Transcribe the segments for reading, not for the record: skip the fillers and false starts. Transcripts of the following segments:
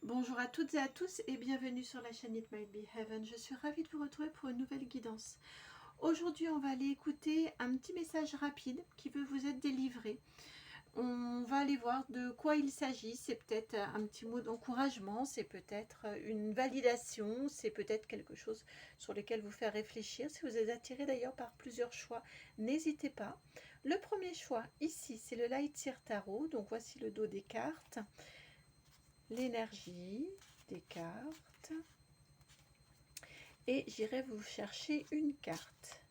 Bonjour à toutes et à tous et bienvenue sur la chaîne It Might Be Heaven. Je suis ravie de vous retrouver pour une nouvelle guidance. Aujourd'hui, on va aller écouter un petit message rapide qui veut vous être délivré. On va aller voir de quoi il s'agit. C'est peut-être un petit mot d'encouragement, c'est peut-être une validation, c'est peut-être quelque chose sur lequel vous faire réfléchir. Si vous êtes attiré d'ailleurs par plusieurs choix, n'hésitez pas. Le premier choix ici, c'est le Light Seer Tarot. Donc voici le dos des cartes. L'énergie des cartes et j'irai vous chercher une carte.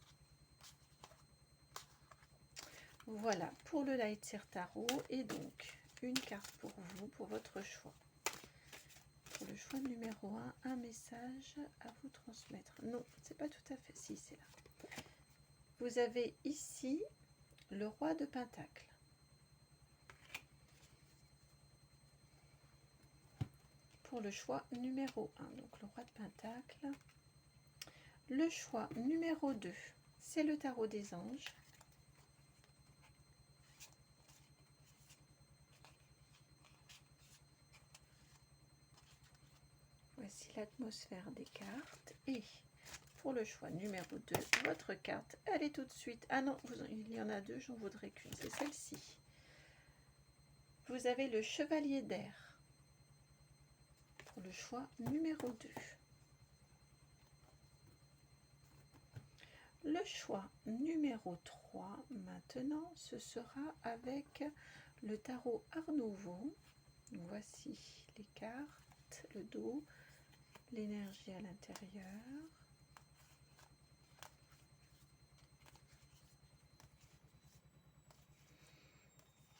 Voilà pour le Light Seer Tarot et donc une carte pour vous, pour votre choix. Pour le choix numéro 1, un message à vous transmettre. Non, c'est pas tout à fait, si c'est là. Vous avez ici le roi de Pentacle. Pour le choix numéro 1, donc le roi de Pentacle. Le choix numéro 2, c'est le tarot des anges. Voici l'atmosphère des cartes. Et pour le choix numéro 2, votre carte, elle est tout de suite... Ah non, il y en a deux, j'en voudrais qu'une, c'est celle-ci. Vous avez le chevalier d'air. Pour le choix numéro 2. Le choix numéro 3, maintenant, ce sera avec le tarot Art Nouveau. Voici les cartes, le dos, l'énergie à l'intérieur.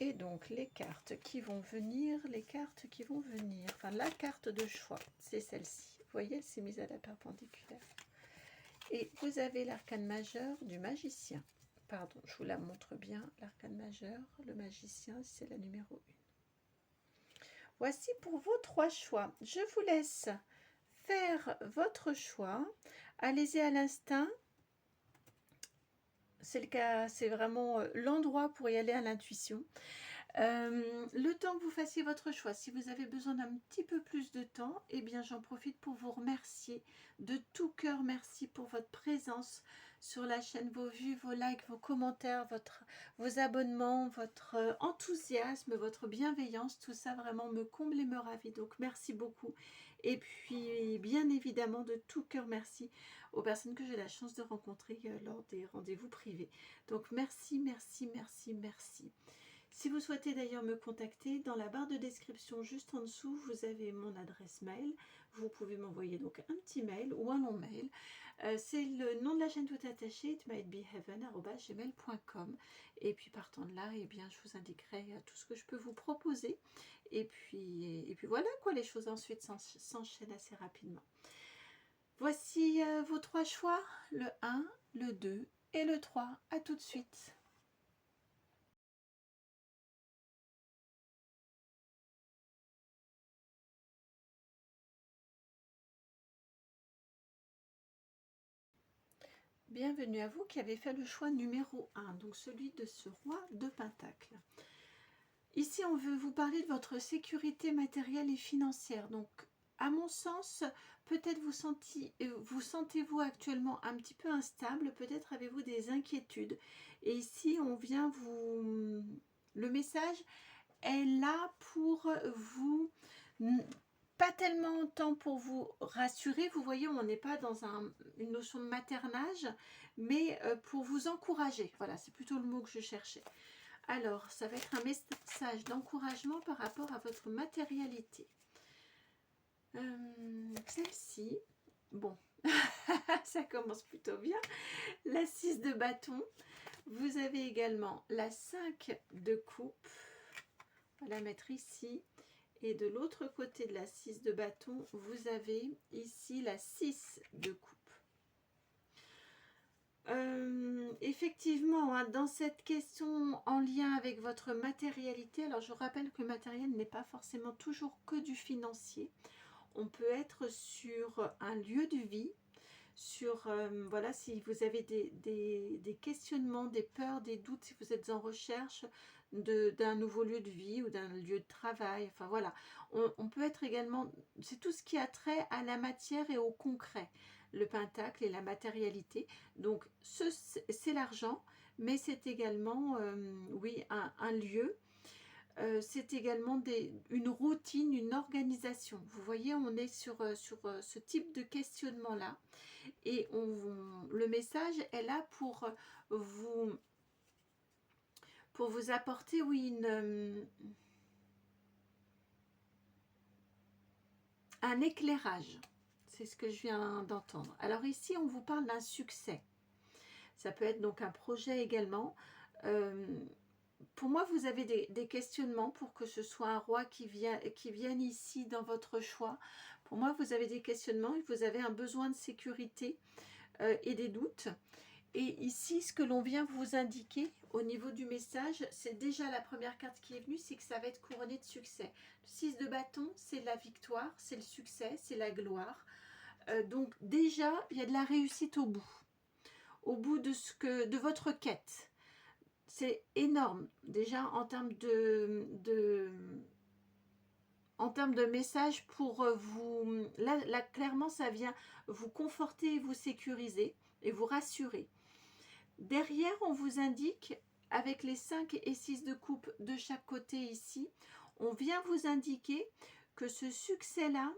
Et donc les cartes qui vont venir, enfin la carte de choix, c'est celle-ci. Vous voyez, elle s'est mise à la perpendiculaire. Et vous avez l'arcane majeur du magicien. Pardon, je vous la montre bien, l'arcane majeur, le magicien, c'est la numéro 1. Voici pour vos 3 choix. Je vous laisse faire votre choix. Allez-y à l'instinct. C'est le cas, c'est vraiment l'endroit pour y aller à l'intuition. Le temps que vous fassiez votre choix, si vous avez besoin d'un petit peu plus de temps, eh bien j'en profite pour vous remercier de tout cœur. Merci pour votre présence sur la chaîne, vos vues, vos likes, vos commentaires, vos abonnements, votre enthousiasme, votre bienveillance, tout ça vraiment me comble et me ravit. Donc merci beaucoup. Et puis bien évidemment de tout cœur merci aux personnes que j'ai la chance de rencontrer lors des rendez-vous privés. Donc merci, merci, merci, merci. Si vous souhaitez d'ailleurs me contacter, dans la barre de description juste en dessous, vous avez mon adresse mail. Vous pouvez m'envoyer donc un petit mail ou un long mail. C'est le nom de la chaîne tout attaché, itmightbeheaven@gmail.com. Et puis partant de là, eh bien, je vous indiquerai tout ce que je peux vous proposer. Et puis voilà quoi, les choses ensuite s'enchaînent assez rapidement. Voici vos 3 choix, le 1, le 2 et le 3. À tout de suite. Bienvenue à vous qui avez fait le choix numéro 1, donc celui de ce roi de Pentacle. Ici, on veut vous parler de votre sécurité matérielle et financière. Donc, à mon sens, peut-être vous sentez-vous actuellement un petit peu instable, peut-être avez-vous des inquiétudes. Et ici, on vient vous... Le message est là pour vous... Pas tellement tant pour vous rassurer, vous voyez, on n'est pas dans une notion de maternage, mais pour vous encourager. Voilà, c'est plutôt le mot que je cherchais. Alors, ça va être un message d'encouragement par rapport à votre matérialité. Celle-ci, bon, ça commence plutôt bien. La 6 de bâton. Vous avez également la 5 de coupe. On va la mettre ici. Et de l'autre côté de la 6 de bâton, vous avez ici la 6 de coupe. Effectivement, hein, dans cette question en lien avec votre matérialité, alors je rappelle que le matériel n'est pas forcément toujours que du financier. On peut être sur un lieu de vie, voilà, si vous avez des questionnements, des peurs, des doutes, si vous êtes en recherche d'un nouveau lieu de vie ou d'un lieu de travail. Enfin voilà, on peut être également, c'est tout ce qui a trait à la matière et au concret, le pentacle et la matérialité. Donc c'est l'argent, mais c'est également, oui, un lieu. C'est également une routine, une organisation. Vous voyez, on est sur ce type de questionnement-là. Et le message est là vous, pour vous apporter, oui, un éclairage. C'est ce que je viens d'entendre. Alors ici, on vous parle d'un succès. Ça peut être donc un projet également. Pour moi, vous avez des questionnements pour que ce soit un roi qui vienne ici dans votre choix. Pour moi, vous avez des questionnements et vous avez un besoin de sécurité et des doutes. Et ici, ce que l'on vient vous indiquer au niveau du message, c'est déjà la première carte qui est venue, c'est que ça va être couronné de succès. Le 6 de bâton, c'est la victoire, c'est le succès, c'est la gloire. Donc déjà, il y a de la réussite au bout de votre quête. C'est énorme, déjà en termes en termes de message pour vous. Là, clairement, ça vient vous conforter et vous sécuriser et vous rassurer. Derrière, on vous indique, avec les 5 et 6 de coupe de chaque côté ici, on vient vous indiquer que ce succès-là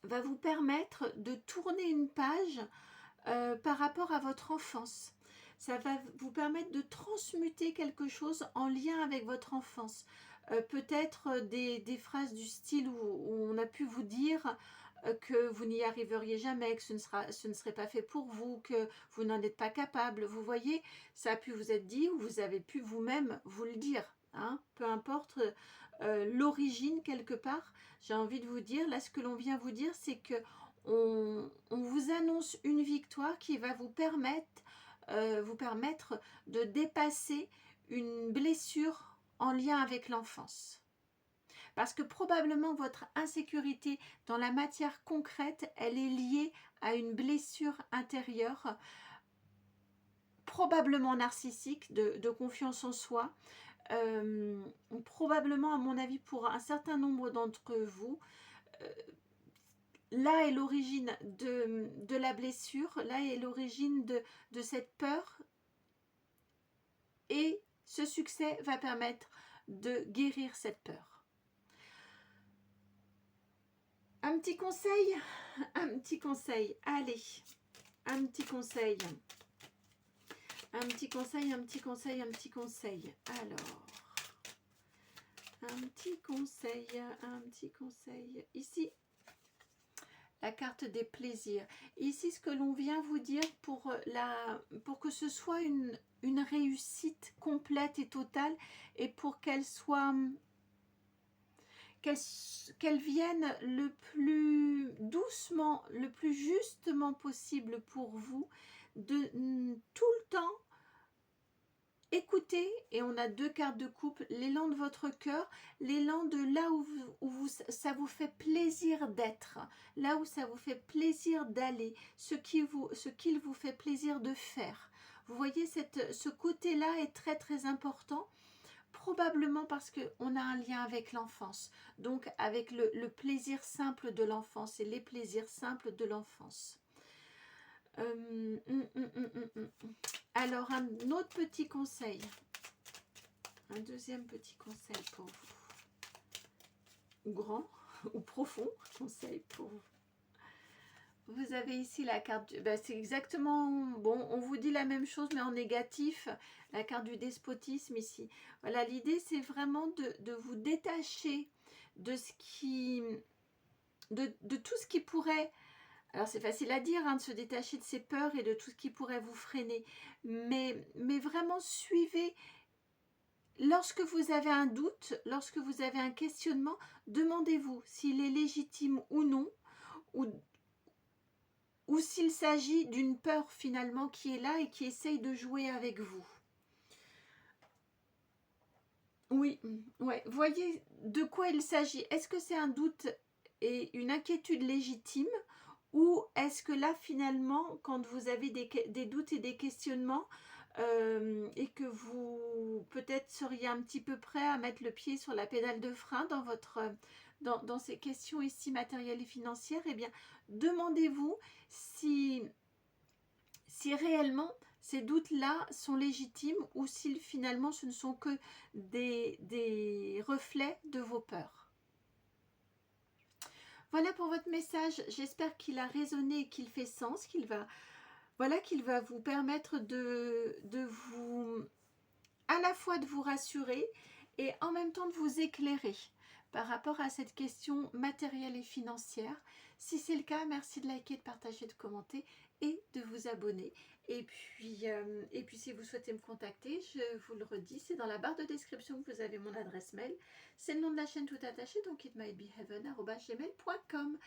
va vous permettre de tourner une page par rapport à votre enfance. Ça va vous permettre de transmuter quelque chose en lien avec votre enfance. Peut-être des phrases du style où on a pu vous dire que vous n'y arriveriez jamais, que ce ne serait pas fait pour vous, que vous n'en êtes pas capable. Vous voyez, ça a pu vous être dit ou vous avez pu vous-même vous le dire. Hein, peu importe l'origine quelque part, j'ai envie de vous dire, là ce que l'on vient vous dire, c'est que on vous annonce une victoire qui va vous permettre de dépasser une blessure en lien avec l'enfance. Parce que probablement votre insécurité dans la matière concrète, elle est liée à une blessure intérieure, probablement narcissique, de confiance en soi, probablement à mon avis pour un certain nombre d'entre vous. Là est l'origine de la blessure, là est l'origine de cette peur, et ce succès va permettre de guérir cette peur. Un petit conseil, allez, un petit conseil. Alors, un petit conseil. Ici, la carte des plaisirs. Ici, ce que l'on vient vous dire pour que ce soit une réussite complète et totale, et pour qu'elle vienne le plus doucement, le plus justement possible pour vous, de tout le temps écoutez, et on a 2 cartes de coupe, l'élan de votre cœur, l'élan de là où ça vous fait plaisir d'être, là où ça vous fait plaisir d'aller, ce qu'il vous fait plaisir de faire. Vous voyez, ce côté-là est très très important, probablement parce qu'on a un lien avec l'enfance, donc avec le plaisir simple de l'enfance et les plaisirs simples de l'enfance. Alors, un autre petit conseil, un deuxième petit conseil pour vous, ou grand, ou profond conseil pour vous. Vous avez ici la carte, c'est exactement, bon, on vous dit la même chose mais en négatif, la carte du despotisme ici. Voilà, l'idée c'est vraiment de vous détacher de de tout ce qui pourrait... Alors c'est facile à dire, hein, de se détacher de ses peurs et de tout ce qui pourrait vous freiner, mais vraiment suivez, lorsque vous avez un doute, lorsque vous avez un questionnement, demandez-vous s'il est légitime ou non, ou s'il s'agit d'une peur finalement qui est là et qui essaye de jouer avec vous. Oui, ouais. Voyez de quoi il s'agit. Est-ce que c'est un doute et une inquiétude légitime, Ou est-ce que là, finalement, quand vous avez des doutes et des questionnements, et que vous peut-être seriez un petit peu prêt à mettre le pied sur la pédale de frein dans ces questions ici matérielles et financières, eh bien, demandez-vous si réellement ces doutes-là sont légitimes ou si finalement ce ne sont que des reflets de vos peurs. Voilà pour votre message. J'espère qu'il a résonné et qu'il fait sens, qu'il va vous permettre de vous, à la fois de vous rassurer et en même temps de vous éclairer par rapport à cette question matérielle et financière. Si c'est le cas, merci de liker, de partager, de commenter et de vous abonner. Et puis si vous souhaitez me contacter, je vous le redis, c'est dans la barre de description que vous avez mon adresse mail. C'est le nom de la chaîne tout attaché, donc itmightbeheaven@gmail.com.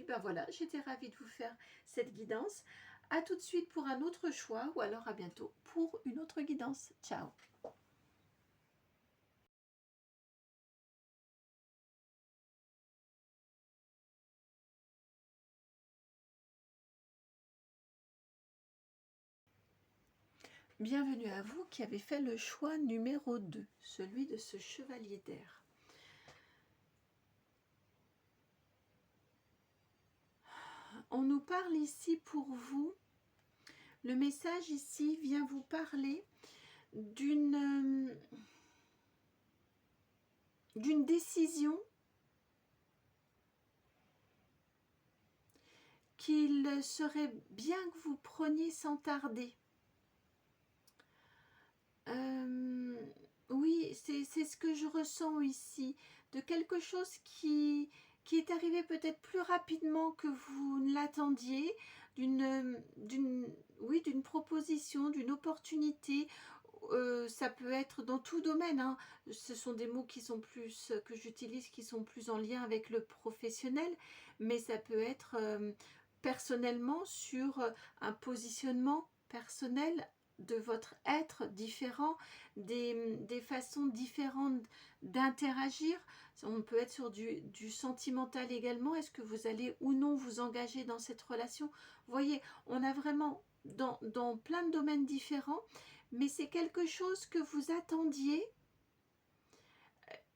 Ben voilà, j'étais ravie de vous faire cette guidance. À tout de suite pour un autre choix ou alors à bientôt pour une autre guidance. Ciao! Bienvenue à vous qui avez fait le choix numéro 2, celui de ce chevalier d'air. On nous parle ici pour vous, le message ici vient vous parler d'une décision qu'il serait bien que vous preniez sans tarder. Oui, c'est ce que je ressens ici, de quelque chose qui est arrivé peut-être plus rapidement que vous ne l'attendiez, d'une proposition, d'une opportunité. Ça peut être dans tout domaine, hein. Ce sont des mots qui sont plus, que j'utilise, qui sont plus en lien avec le professionnel, mais ça peut être personnellement sur un positionnement personnel de votre être différent, des façons différentes d'interagir. On peut être sur du sentimental également. Est-ce que vous allez ou non vous engager dans cette relation? Vous voyez, on a vraiment dans plein de domaines différents, mais c'est quelque chose que vous attendiez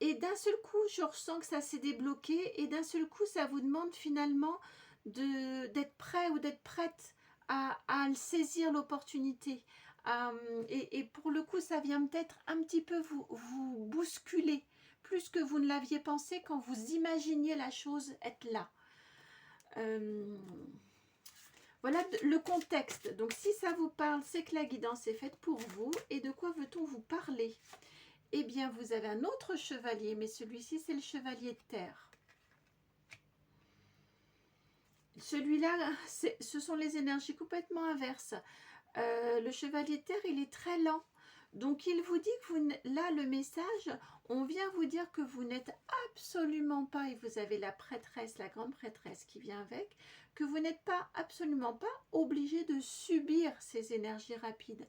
et d'un seul coup, je ressens que ça s'est débloqué et d'un seul coup, ça vous demande finalement d'être prêt ou d'être prête à saisir l'opportunité. Et pour le coup, ça vient peut-être un petit peu vous bousculer, plus que vous ne l'aviez pensé quand vous imaginiez la chose être là. Voilà le contexte. Donc si ça vous parle, c'est que la guidance est faite pour vous. Et de quoi veut-on vous parler? Eh bien, vous avez un autre chevalier, mais celui-ci, c'est le chevalier de terre. Celui-là, ce sont les énergies complètement inverses. Le chevalier de terre, il est très lent. Donc, il vous dit que là, le message, on vient vous dire que vous n'êtes absolument pas, et vous avez la prêtresse, la grande prêtresse qui vient avec, que vous n'êtes pas, absolument pas obligé de subir ces énergies rapides.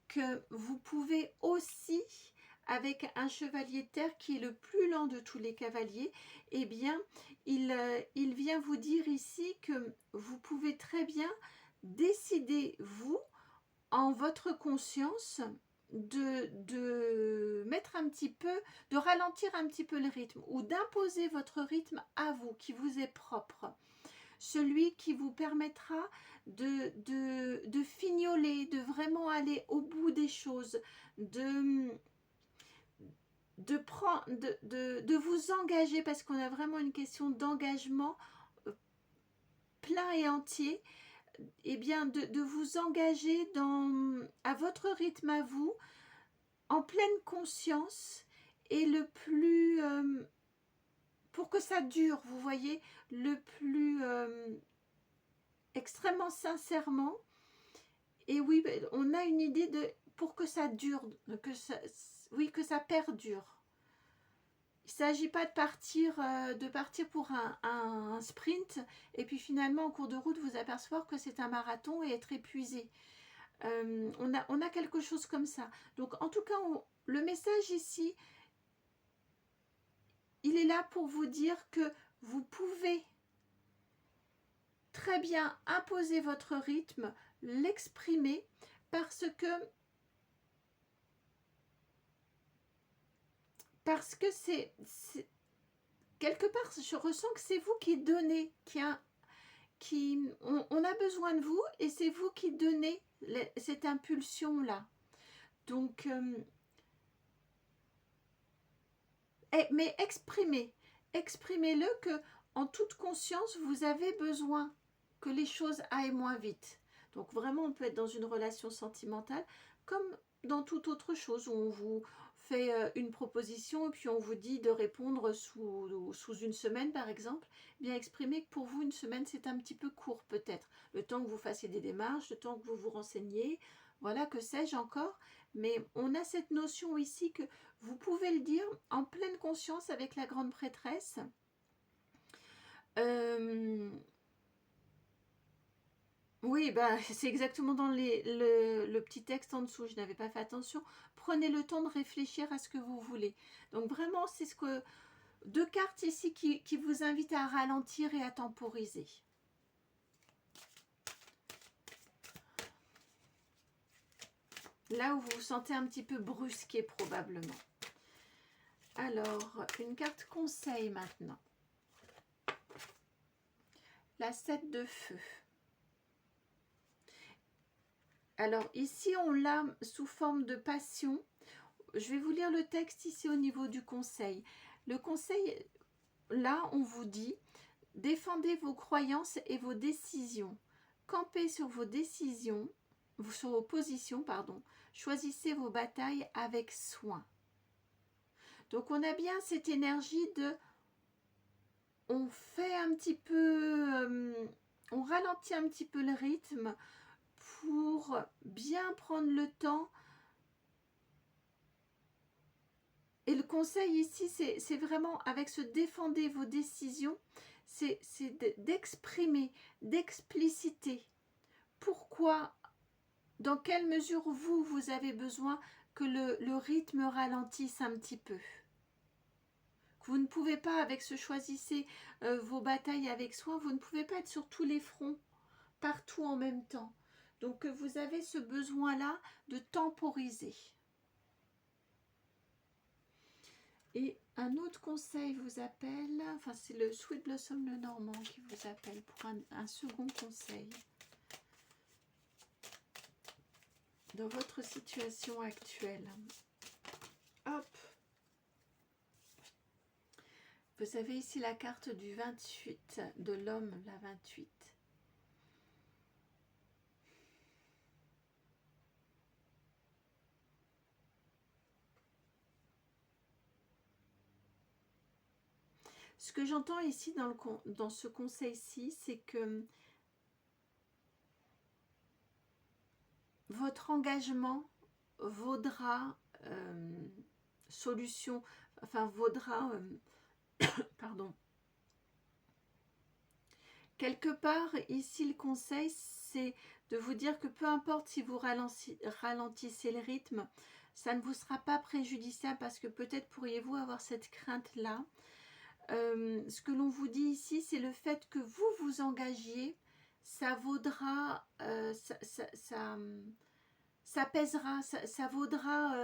Que vous pouvez aussi, avec un chevalier de terre qui est le plus lent de tous les cavaliers, eh bien, il vient vous dire ici que vous pouvez très bien décider, vous, en votre conscience, de mettre un petit peu, de ralentir un petit peu le rythme ou d'imposer votre rythme à vous, qui vous est propre. Celui qui vous permettra de fignoler, de vraiment aller au bout des choses, de vous engager, parce qu'on a vraiment une question d'engagement plein et entier, et bien de vous engager à votre rythme à vous, en pleine conscience, et le plus pour que ça dure, vous voyez, le plus extrêmement sincèrement. Et oui, on a une idée de pour que ça dure, que ça perdure. Il ne s'agit pas de partir pour un sprint et puis finalement en cours de route vous apercevoir que c'est un marathon et être épuisé. On a quelque chose comme ça. Donc en tout cas, le message ici, il est là pour vous dire que vous pouvez très bien imposer votre rythme, l'exprimer, parce que c'est quelque part, je ressens que c'est vous qui donnez, on a besoin de vous, et c'est vous qui donnez cette impulsion-là. Donc, mais exprimez-le que en toute conscience, vous avez besoin que les choses aillent moins vite. Donc vraiment, on peut être dans une relation sentimentale comme dans toute autre chose où on vous fait une proposition et puis on vous dit de répondre sous une semaine par exemple. Bien exprimez que pour vous une semaine c'est un petit peu court peut-être. Le temps que vous fassiez des démarches, le temps que vous vous renseigniez, voilà, que sais-je encore. Mais on a cette notion ici que vous pouvez le dire en pleine conscience avec la grande prêtresse. Oui, bah, c'est exactement dans le petit texte en dessous, je n'avais pas fait attention. Prenez le temps de réfléchir à ce que vous voulez. Donc vraiment, c'est ce que deux cartes ici qui vous invitent à ralentir et à temporiser. Là où vous vous sentez un petit peu brusqué probablement. Alors, une carte conseil maintenant. La 7 de feu. Alors ici, on l'a sous forme de passion. Je vais vous lire le texte ici au niveau du conseil. Le conseil, là, on vous dit, défendez vos croyances et vos décisions. Campez sur vos décisions, sur vos positions, pardon. Choisissez vos batailles avec soin. Donc on a bien cette énergie de, on fait un petit peu, on ralentit un petit peu le rythme pour bien prendre le temps. Et le conseil ici, c'est vraiment avec ce défendez vos décisions, c'est d'exprimer, d'expliciter pourquoi, dans quelle mesure vous avez besoin que le rythme ralentisse un petit peu. Vous ne pouvez pas, avec ce choisissez vos batailles avec soin, vous ne pouvez pas être sur tous les fronts, partout en même temps. Donc vous avez ce besoin-là de temporiser. Et un autre conseil vous appelle, enfin c'est le Sweet Blossom le Normand qui vous appelle pour un second conseil. Dans votre situation actuelle. Hop. Vous avez ici la carte du 28, de l'homme, la 28. Ce que j'entends ici dans ce conseil-ci, c'est que votre engagement vaudra solution, enfin vaudra, pardon. Quelque part, ici, le conseil, c'est de vous dire que peu importe si vous ralentissez le rythme, ça ne vous sera pas préjudiciable parce que peut-être pourriez-vous avoir cette crainte-là. Ce que l'on vous dit ici, c'est le fait que vous vous engagiez, ça vaudra, ça pèsera, ça vaudra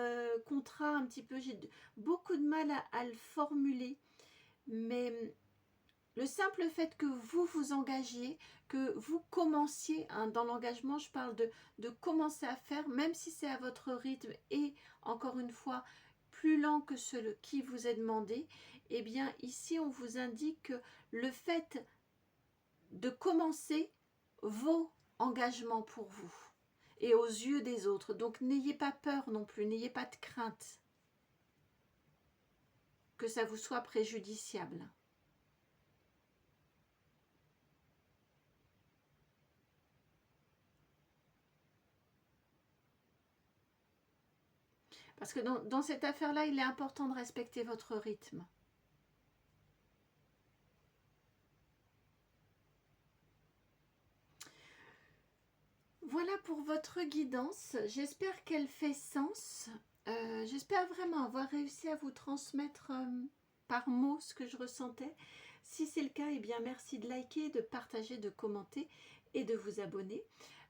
contrat un petit peu. J'ai beaucoup de mal à le formuler, mais le simple fait que vous vous engagiez, que vous commenciez, hein, dans l'engagement, je parle de commencer à faire, même si c'est à votre rythme et encore une fois, plus lent que celui qui vous est demandé, eh bien ici on vous indique que le fait de commencer vaut engagement pour vous et aux yeux des autres. Donc n'ayez pas peur non plus, n'ayez pas de crainte que ça vous soit préjudiciable. Parce que dans cette affaire-là, il est important de respecter votre rythme. Voilà pour votre guidance. J'espère qu'elle fait sens. J'espère vraiment avoir réussi à vous transmettre par mots ce que je ressentais. Si c'est le cas, eh bien merci de liker, de partager, de commenter et de vous abonner.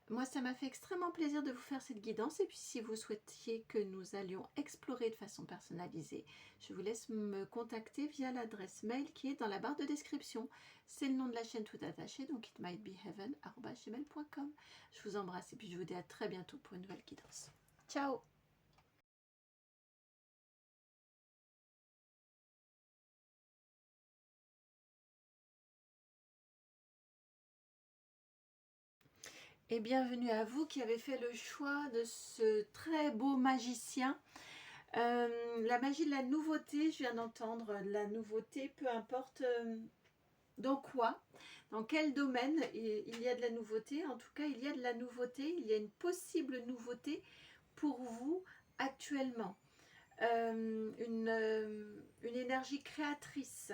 Moi, ça m'a fait extrêmement plaisir de vous faire cette guidance. Et puis, si vous souhaitiez que nous allions explorer de façon personnalisée, je vous laisse me contacter via l'adresse mail qui est dans la barre de description. C'est le nom de la chaîne tout attaché, donc itmightbeheaven@gmail.com. Je vous embrasse et puis je vous dis à très bientôt pour une nouvelle guidance. Ciao! Et bienvenue à vous qui avez fait le choix de ce très beau magicien. La magie de la nouveauté, je viens d'entendre la nouveauté, peu importe dans quoi, dans quel domaine il y a de la nouveauté. En tout cas, il y a de la nouveauté, il y a une possible nouveauté pour vous actuellement. Une énergie créatrice.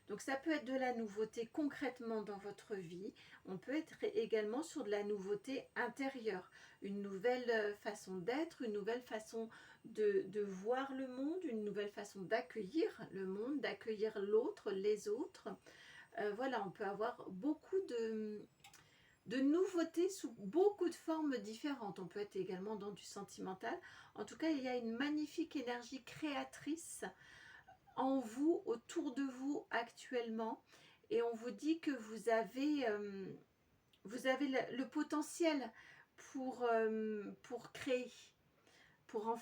Donc ça peut être de la nouveauté concrètement dans votre vie. On peut être également sur de la nouveauté intérieure. Une nouvelle façon d'être, une nouvelle façon de voir le monde, une nouvelle façon d'accueillir le monde, d'accueillir l'autre, les autres. Voilà, on peut avoir beaucoup de nouveautés sous beaucoup de formes différentes. On peut être également dans du sentimental. En tout cas, il y a une magnifique énergie créatrice en vous, autour de vous actuellement, et on vous dit que vous avez le potentiel pour créer, pour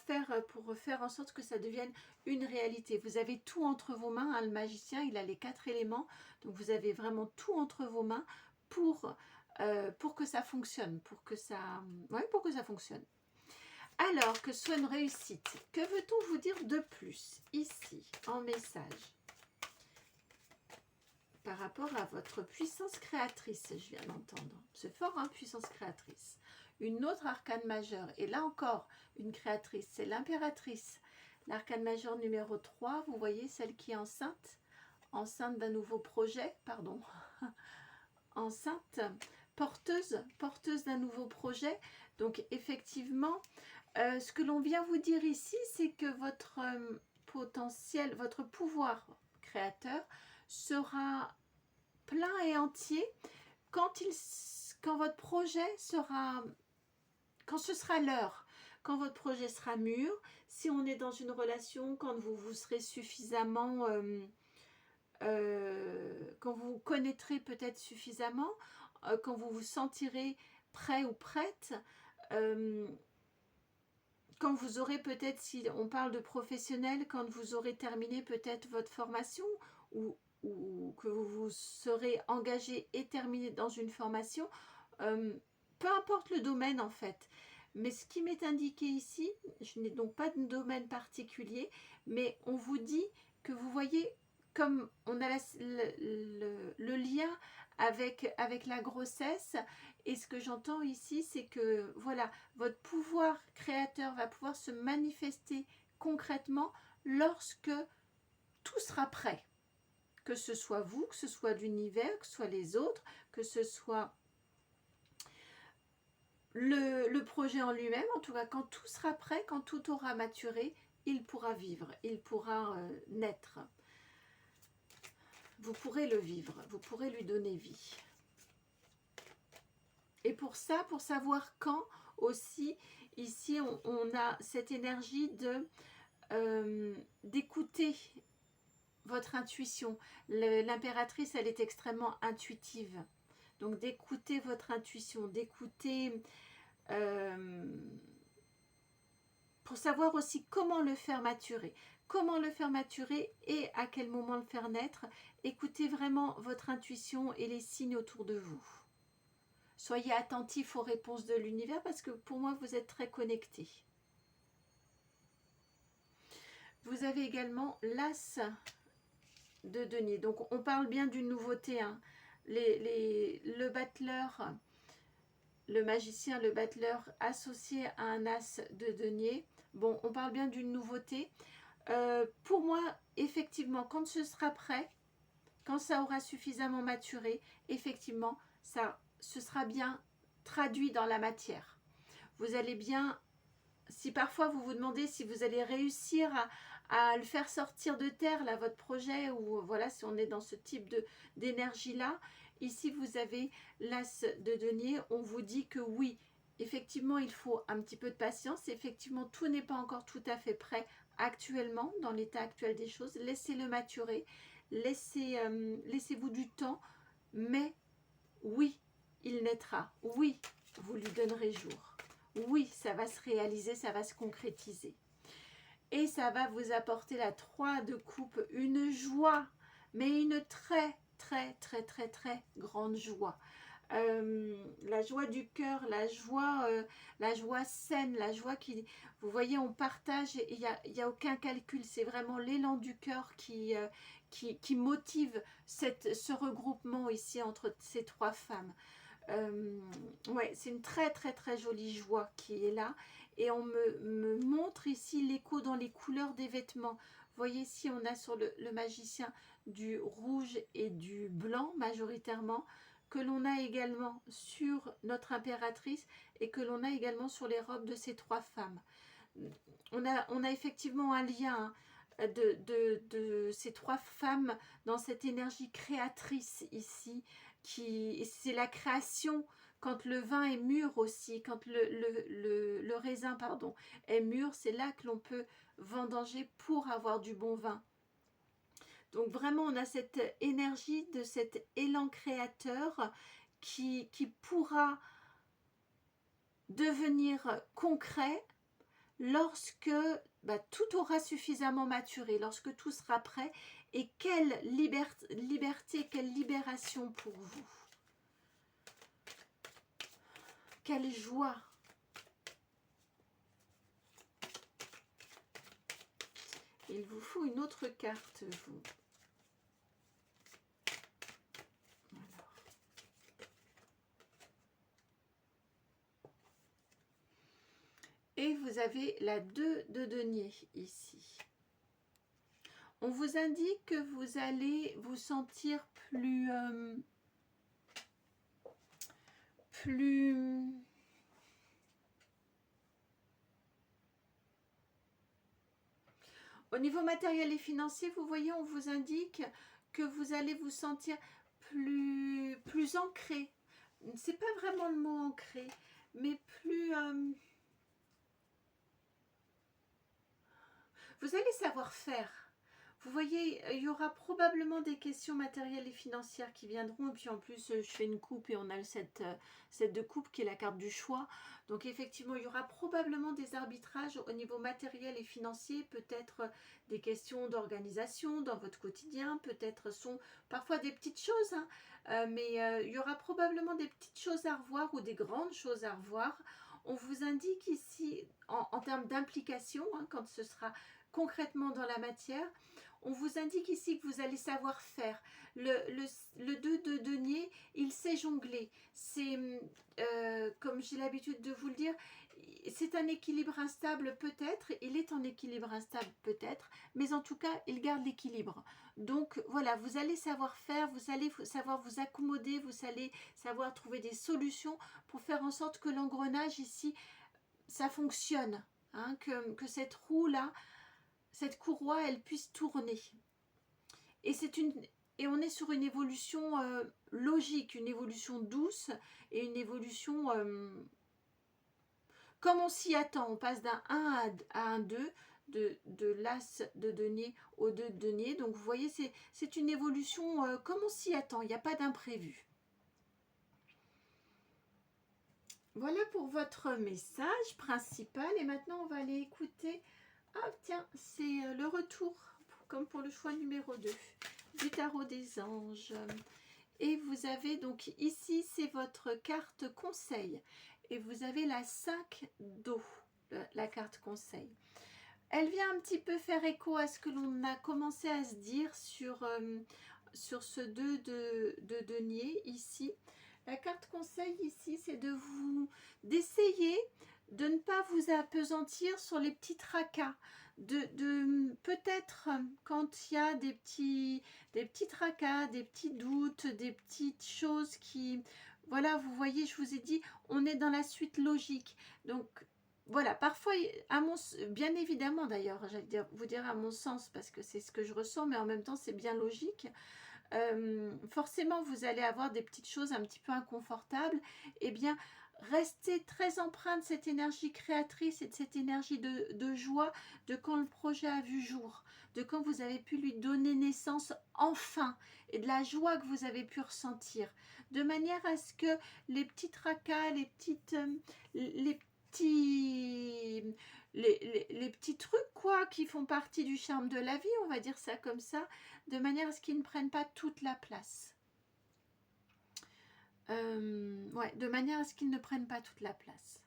faire en sorte que ça devienne une réalité. Vous avez tout entre vos mains, hein, le magicien, il a les 4 éléments, donc vous avez vraiment tout entre vos mains pour que ça fonctionne, pour que ça fonctionne. Alors, que ce soit une réussite, que veut-on vous dire de plus ici, en message, par rapport à votre puissance créatrice, je viens d'entendre. C'est fort, hein, puissance créatrice. Une autre arcane majeure, et là encore, une créatrice, c'est l'impératrice. L'arcane majeure numéro 3, vous voyez, celle qui est enceinte d'un nouveau projet, pardon, enceinte, porteuse d'un nouveau projet. Donc, effectivement, ce que l'on vient vous dire ici, c'est que votre potentiel, votre pouvoir créateur sera plein et entier quand votre projet sera, quand ce sera l'heure, quand votre projet sera mûr, si on est dans une relation, quand vous serez suffisamment, quand vous connaîtrez peut-être suffisamment, quand vous vous sentirez prêt ou prête, quand vous aurez peut-être, si on parle de professionnel, quand vous aurez terminé peut-être votre formation ou que vous vous serez engagé et terminé dans une formation, peu importe le domaine en fait. Mais ce qui m'est indiqué ici, je n'ai donc pas de domaine particulier, mais on vous dit que vous voyez comme on a le lien avec la grossesse. Et ce que j'entends ici, c'est que voilà, votre pouvoir créateur va pouvoir se manifester concrètement lorsque tout sera prêt. Que ce soit vous, que ce soit l'univers, que ce soit les autres, que ce soit le projet en lui-même. En tout cas, quand tout sera prêt, quand tout aura maturé, il pourra vivre, il pourra naître. Vous pourrez le vivre, vous pourrez lui donner vie. Et pour ça, pour savoir quand aussi, ici on a cette énergie d'écouter votre intuition. L'impératrice, elle est extrêmement intuitive. Donc d'écouter votre intuition, d'écouter pour savoir aussi comment le faire maturer. Comment le faire maturer et à quel moment le faire naître. Écoutez vraiment votre intuition et les signes autour de vous. Soyez attentifs aux réponses de l'univers parce que pour moi, vous êtes très connectés. Vous avez également l'as de denier. Donc, on parle bien d'une nouveauté. Hein. Le battleur, le magicien, le battleur associé à un as de denier. Bon, on parle bien d'une nouveauté. Pour moi, effectivement, quand ce sera prêt, quand ça aura suffisamment maturé, effectivement, ce sera bien traduit dans la matière. Vous allez bien, si parfois vous vous demandez si vous allez réussir à le faire sortir de terre, là, votre projet, ou voilà, si on est dans ce type d'énergie-là. Ici, vous avez l'As de denier. On vous dit que oui, effectivement, il faut un petit peu de patience. Effectivement, tout n'est pas encore tout à fait prêt actuellement, dans l'état actuel des choses. Laissez-le maturer. Laissez-vous du temps. Mais oui, il naîtra. Oui, vous lui donnerez jour. Oui, ça va se réaliser, ça va se concrétiser. Et ça va vous apporter la 3 de coupe, une joie, mais une très, très, très, très, très grande joie. La joie du cœur, la joie saine, la joie qui, vous voyez, on partage et il y a aucun calcul, c'est vraiment l'élan du cœur qui motive ce regroupement ici entre ces 3 femmes. Ouais, c'est une très très très jolie joie qui est là, et on me montre ici l'écho dans les couleurs des vêtements. Vous voyez ici, on a sur le magicien du rouge et du blanc majoritairement, que l'on a également sur notre impératrice et que l'on a également sur les robes de ces 3 femmes. On a effectivement un lien de ces 3 femmes dans cette énergie créatrice ici, c'est la création. Quand le vin est mûr aussi, quand le raisin pardon, est mûr, c'est là que l'on peut vendanger pour avoir du bon vin. Donc vraiment, on a cette énergie de cet élan créateur qui pourra devenir concret lorsque tout aura suffisamment maturé, lorsque tout sera prêt. Et quelle liberté, quelle libération pour vous. Quelle joie. Il vous faut une autre carte, vous. Alors. Et vous avez la 2 de denier ici. On vous indique que vous allez vous sentir plus au niveau matériel et financier, vous voyez, on vous indique que vous allez vous sentir plus ancré. C'est pas vraiment le mot ancré, mais plus... vous allez savoir faire. Vous voyez, il y aura probablement des questions matérielles et financières qui viendront. Et puis en plus, je fais une coupe et on a le 7 de coupe qui est la carte du choix. Donc effectivement, il y aura probablement des arbitrages au niveau matériel et financier. Peut-être des questions d'organisation dans votre quotidien. Peut-être sont parfois des petites choses. Mais il y aura probablement des petites choses à revoir ou des grandes choses à revoir. On vous indique ici, en termes d'implication, quand ce sera concrètement dans la matière, on vous indique ici que vous allez savoir faire. Le 2 de denier, il sait jongler. C'est, comme j'ai l'habitude de vous le dire, c'est un équilibre instable peut-être, il est en équilibre instable peut-être, mais en tout cas, il garde l'équilibre. Donc voilà, vous allez savoir faire, vous allez savoir vous accommoder, vous allez savoir trouver des solutions pour faire en sorte que l'engrenage ici, ça fonctionne. Hein, que cette roue-là, cette courroie, elle puisse tourner. Et on est sur une évolution logique, une évolution douce et une évolution comme on s'y attend. On passe d'un 1 à un 2, de l'As de denier au 2 de denier. Donc vous voyez, c'est une évolution comme on s'y attend, il n'y a pas d'imprévu. Voilà pour votre message principal. Et maintenant, on va aller écouter... Ah tiens, c'est le retour, comme pour le choix numéro 2, du tarot des anges. Et vous avez donc ici, c'est votre carte conseil. Et vous avez la 5 d'eau, la carte conseil. Elle vient un petit peu faire écho à ce que l'on a commencé à se dire sur ce 2 de denier ici. La carte conseil ici, c'est d'essayer de ne pas vous appesantir sur les petits tracas, peut-être quand il y a des petits tracas, des petits doutes, des petites choses qui, voilà, vous voyez, je vous ai dit, on est dans la suite logique. Donc voilà, parfois, bien évidemment d'ailleurs, j'allais vous dire à mon sens, parce que c'est ce que je ressens, mais en même temps c'est bien logique. Forcément vous allez avoir des petites choses un petit peu inconfortables. Eh bien, restez très empreinte de cette énergie créatrice et de cette énergie de joie, de quand le projet a vu jour, de quand vous avez pu lui donner naissance enfin, et de la joie que vous avez pu ressentir, de manière à ce que les petits tracas, les petits les petits trucs quoi qui font partie du charme de la vie, on va dire ça comme ça, de manière à ce qu'ils ne prennent pas toute la place. Ouais, de manière à ce qu'ils ne prennent pas toute la place.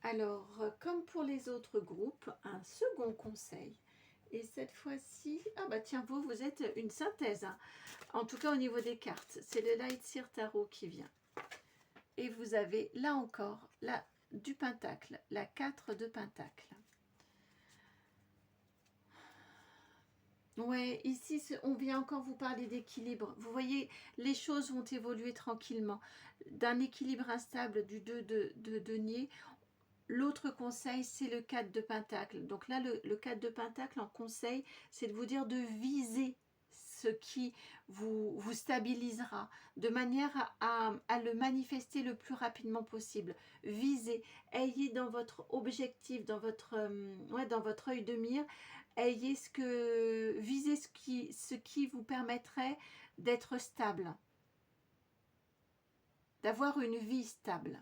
Alors, comme pour les autres groupes, un second conseil. Et cette fois-ci, ah bah tiens, vous êtes une synthèse, hein. En tout cas au niveau des cartes. C'est le Light Seer Tarot qui vient. Et vous avez là encore du pentacle, la 4 de pentacle. Ouais, ici, on vient encore vous parler d'équilibre. Vous voyez, les choses vont évoluer tranquillement. D'un équilibre instable du 2 de denier. L'autre conseil, c'est le 4 de pentacle. Donc là, le 4 de pentacle en conseil, c'est de vous dire de viser ce qui vous stabilisera, de manière à le manifester le plus rapidement possible. Visez, ayez dans votre objectif, dans votre œil de mire, visez ce qui vous permettrait d'être stable, d'avoir une vie stable,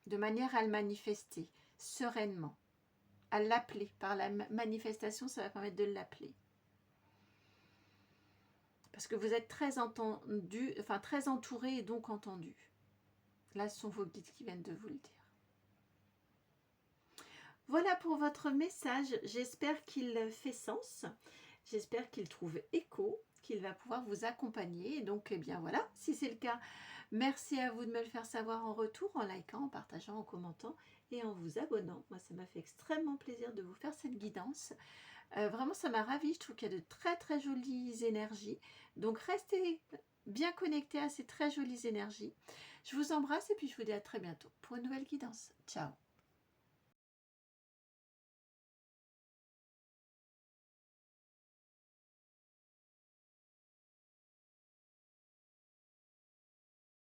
de manière à le manifester sereinement, à l'appeler. Par la manifestation, ça va permettre de l'appeler. Parce que vous êtes très entendu, enfin très entouré et donc entendu. Là, ce sont vos guides qui viennent de vous le dire. Voilà pour votre message. J'espère qu'il fait sens. J'espère qu'il trouve écho, qu'il va pouvoir vous accompagner. Et donc, eh bien voilà, si c'est le cas, merci à vous de me le faire savoir en retour, en likant, en partageant, en commentant et en vous abonnant. Moi, ça m'a fait extrêmement plaisir de vous faire cette guidance. Vraiment, ça m'a ravie. Je trouve qu'il y a de très très jolies énergies. Donc, restez bien connectés à ces très jolies énergies. Je vous embrasse et puis je vous dis à très bientôt pour une nouvelle guidance. Ciao!